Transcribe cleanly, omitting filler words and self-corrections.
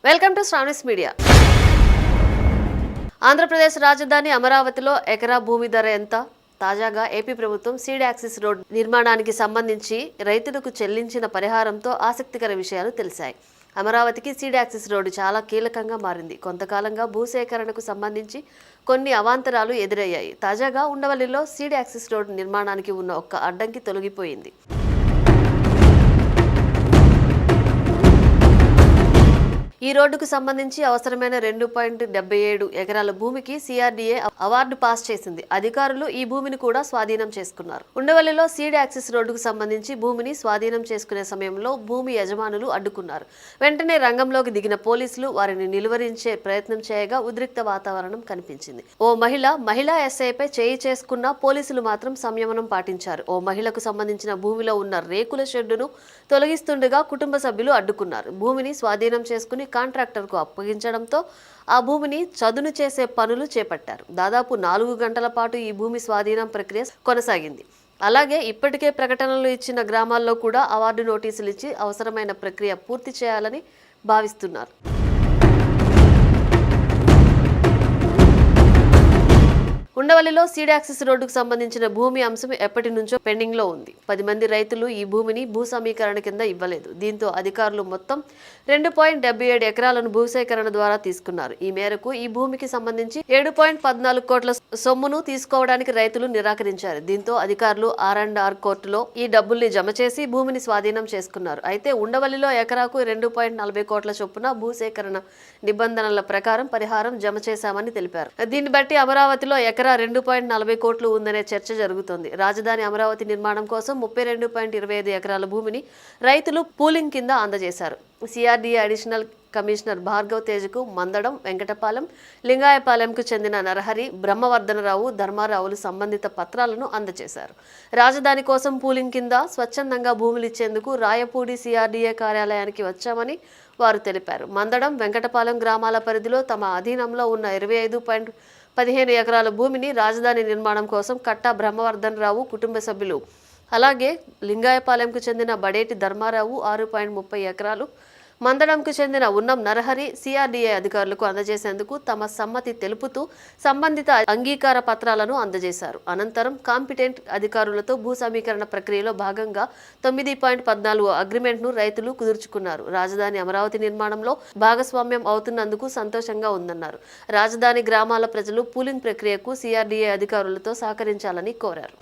Welcome to Sravani's media. Andhra Pradesh రాజధాని అమరావతిలో ఎకరా భూమి ధర ఎంత? తాజాగా ఏపీ ప్రభుత్వం సీడ్ యాక్సిస్ రోడ్ నిర్మాణానికి సంబంధించి రైతులకు చెల్లించిన పరిహారంతో ఆసక్తికర విషయాలు తెలిసాయి. అమరావతికి సీడ్ యాక్సిస్ రోడ్డు చాలా కీలకంగా మారింది. కొంతకాలంగా భూసేకరణకు సంబంధించి కొన్ని అవాంతరాలు ఎదురయ్యాయి. తాజాగా ఉండవల్లిలో సీడ్ యాక్సిస్ రోడ్డు నిర్మాణానికి ఉన్న ఒక్క అడ్డంకి తొలగిపోయింది. ఈ రోడ్డుకు సంబంధించి అవసరమైన 2.77 ఎకరాల భూమికి సిఆర్డీఏ అవార్డు పాస్ చేసింది. అధికారులు ఈ భూమిని కూడా స్వాధీనం చేసుకున్నారు. ఉండవల్లిలో సీడ్ యాక్సిస్ రోడ్డుకు సంబంధించి భూమిని స్వాధీనం చేసుకునే సమయంలో భూమి యజమానులు అడ్డుకున్నారు. వెంటనే రంగంలోకి దిగిన పోలీసులు వారిని నిలువరించే ప్రయత్నం చేయగా ఉద్రిక్త వాతావరణం కనిపించింది. ఓ మహిళా ఎస్ఐపై చేయి చేసుకున్న పోలీసులు మాత్రం సంయమనం పాటించారు. ఓ మహిళకు సంబంధించిన భూమిలో ఉన్న రేకుల షెడ్డును తొలగిస్తుండగా కుటుంబ సభ్యులు అడ్డుకున్నారు. భూమిని స్వాధీనం చేసుకుని కాంట్రాక్టర్కు అప్పగించడంతో ఆ భూమిని చదును చేసే పనులు చేపట్టారు. దాదాపు 4 గంటల పాటు ఈ భూమి స్వాధీనం ప్రక్రియ కొనసాగింది. అలాగే ఇప్పటికే ప్రకటనలు ఇచ్చిన గ్రామాల్లో కూడా అవార్డు నోటీసులు ఇచ్చి అవసరమైన ప్రక్రియ పూర్తి చేయాలని భావిస్తున్నారు. ఉండవల్లిలో సీడ్ యాక్సిస్ రోడ్డుకు సంబంధించిన భూమి అంశం ఎప్పటి నుంచో పెండింగ్ లో ఉంది. 10 మంది రైతులు ఈ భూమిని భూ సమీకరణ కింద ఇవ్వలేదు. దీంతో అధికారులు మొత్తం 2.77 ఎకరాలను భూసేకరణ ద్వారా తీసుకున్నారు. ఈ మేరకు ఈ భూమికి సంబంధించి 7.14 కోట్ల సొమ్మును తీసుకోవడానికి రైతులు నిరాకరించారు. దీంతో అధికారులు R&R కోర్టులో ఈ డబ్బుల్ని జమ చేసి భూమిని స్వాధీనం చేసుకున్నారు. అయితే ఉండవల్లిలో ఎకరాకు 2.40 కోట్ల చొప్పున భూసేకరణ నిబంధనల ప్రకారం పరిహారం జమ చేశామని తెలిపారు. దీన్ని బట్టి అమరావతిలో ఎకరా 2.40 కోట్లు ఉందనే చర్చ జరుగుతోంది. రాజధాని అమరావతి నిర్మాణం కోసం 32.25 ఎకరాల భూమిని రైతులు పూలింగ్ కింద అందజేశారు. సిఆర్డీఏ అడిషనల్ కమిషనర్ భార్గవ్ తేజ్కు మందడం, వెంకటపాలెం, లింగాయపాలెంకు చెందిన నరహరి, బ్రహ్మవర్ధనరావు, ధర్మారావులు సంబంధిత పత్రాలను అందజేశారు. రాజధాని కోసం పూలింగ్ కింద స్వచ్ఛందంగా భూములు ఇచ్చేందుకు రాయపూడి సిఆర్డీఏ కార్యాలయానికి వచ్చామని వారు తెలిపారు. మందడం, వెంకటపాలెం గ్రామాల పరిధిలో తమ అధీనంలో ఉన్న 25.15 ఎకరాల భూమిని రాజధాని నిర్మాణం కోసం కట్టా బ్రహ్మవర్ధనరావు కుటుంబ సభ్యులు, అలాగే లింగాయపాలెంకు చెందిన బడేటి ధర్మారావు 6.30 ఎకరాలు, మందడంకు చెందిన ఉన్నం నరహరి సిఆర్డీఏ అధికారులకు అందజేసేందుకు తమ సమ్మతి తెలుపుతూ సంబంధిత అంగీకార పత్రాలను అందజేశారు. అనంతరం కాంపిటెంట్ అధికారులతో భూ సమీకరణ ప్రక్రియలో భాగంగా 9.14 అగ్రిమెంట్ను రైతులు కుదుర్చుకున్నారు. రాజధాని అమరావతి నిర్మాణంలో భాగస్వామ్యం అవుతున్నందుకు సంతోషంగా ఉందన్నారు. రాజధాని గ్రామాల ప్రజలు పూలింగ్ ప్రక్రియకు సిఆర్డీఏ అధికారులతో సహకరించాలని కోరారు.